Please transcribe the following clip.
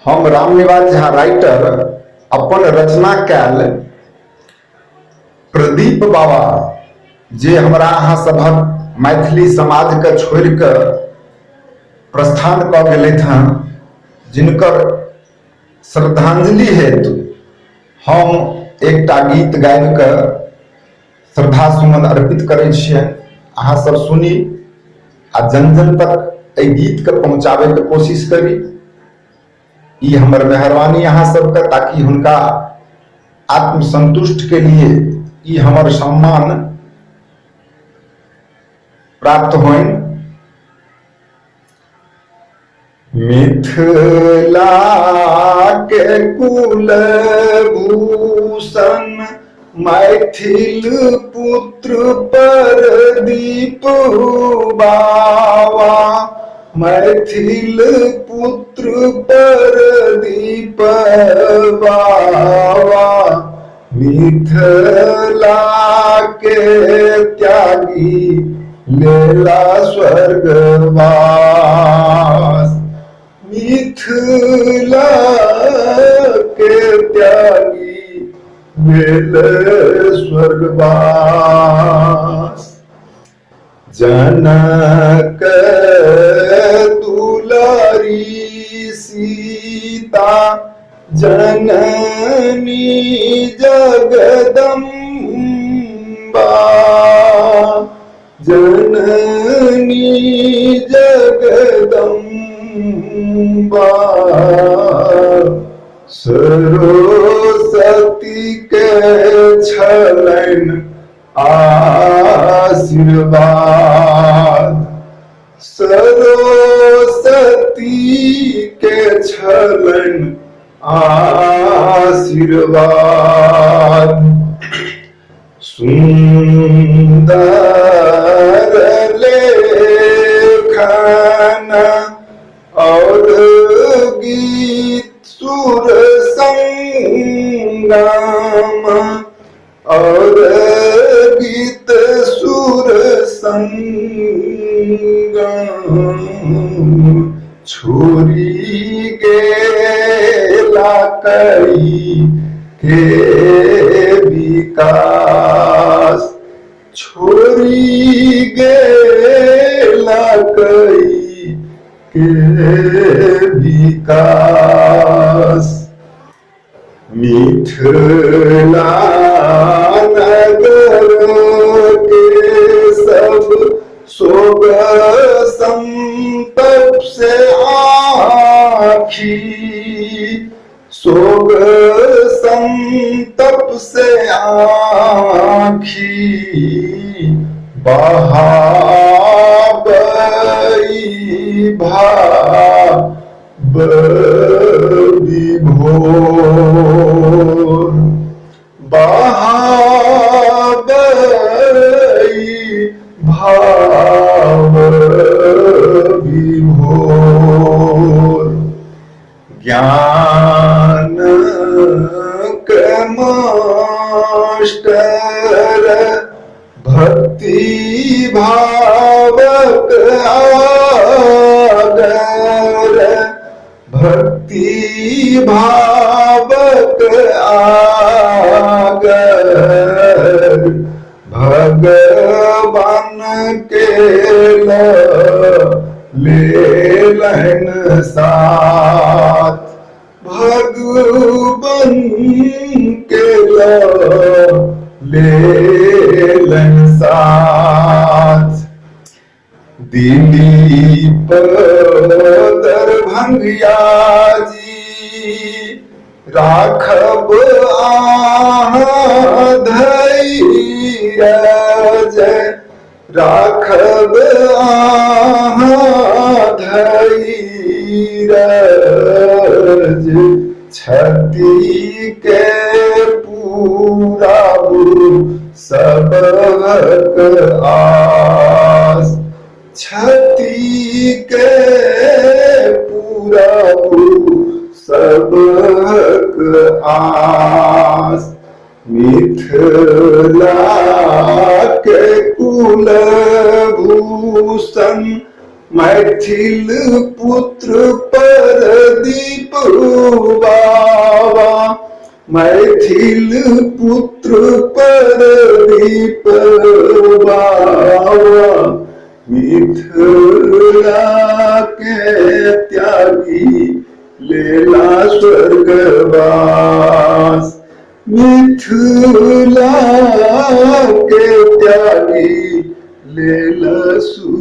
हम रामनिवास झा राइटर अपन रचना कैल प्रदीप बाबा जे हमरा अहाँ सभक मैथिली समाज के छोड़ के प्रस्थान कऽ गेलथि हँ, जिनकर श्रद्धांजलि हेतु हम एकटा गीत गाबि कऽ श्रद्धा सुमन अर्पित करै छियनि। अहाँ सब सुनी आ जन जन तक एहि गीत के पहुँचाबै के कोशिश करी। ई हमर मेहरबानी अहाँ सबके, ताकि हुनका आत्मसंतुष्ट के लिए ई हमर सम्मान प्राप्त होइन। मिथिला के कुल भूषण मैथिल पुत्र प्रदीप बाबा, मैथिल पुत्र प्रदीप बाबा, मिथिला के त्यागी लेला स्वर्गवास, मिथिला के त्यागी लेला स्वर्गवास। जनक दुलारी सीता जननी जगदम्बा, जननी जगदम्बा, सरस्वती के छलनि आशीर्वाद, सरस्वती के छलनि आशीर्वाद। सुंदर लेखन और गीत सुर संगम, और गीत सुर संगम, छोरी गेला कई के विकास, छोरी गेला कई के विकास। मिथिला नगर के सब सोग संतप से आखी, सोग संतप से आखी, बहाबई भाव विभोर, बहाबई भाव विभोर। ज्ञान के मास्टर भक्ति भावक आगर, भक्ति भावक आगर, भगवान के लेलन साथ, भगवान के लेलन साथ। दिलीप दरभंगिया जी राखब आहाँ धैर्य, राखब आहाँ धैर्य, छति के पूराबू सबक आस, छति के पूराबू सबक आस। मिथिला के कुल भूषण मैथिल पुत्र परदीप बाबा, मैथिल पुत्र परदीप बाबा, मिथिला के त्यागी लेला स्वर्गवास, मिथिला के त्यागी लेला स्वर्गवास।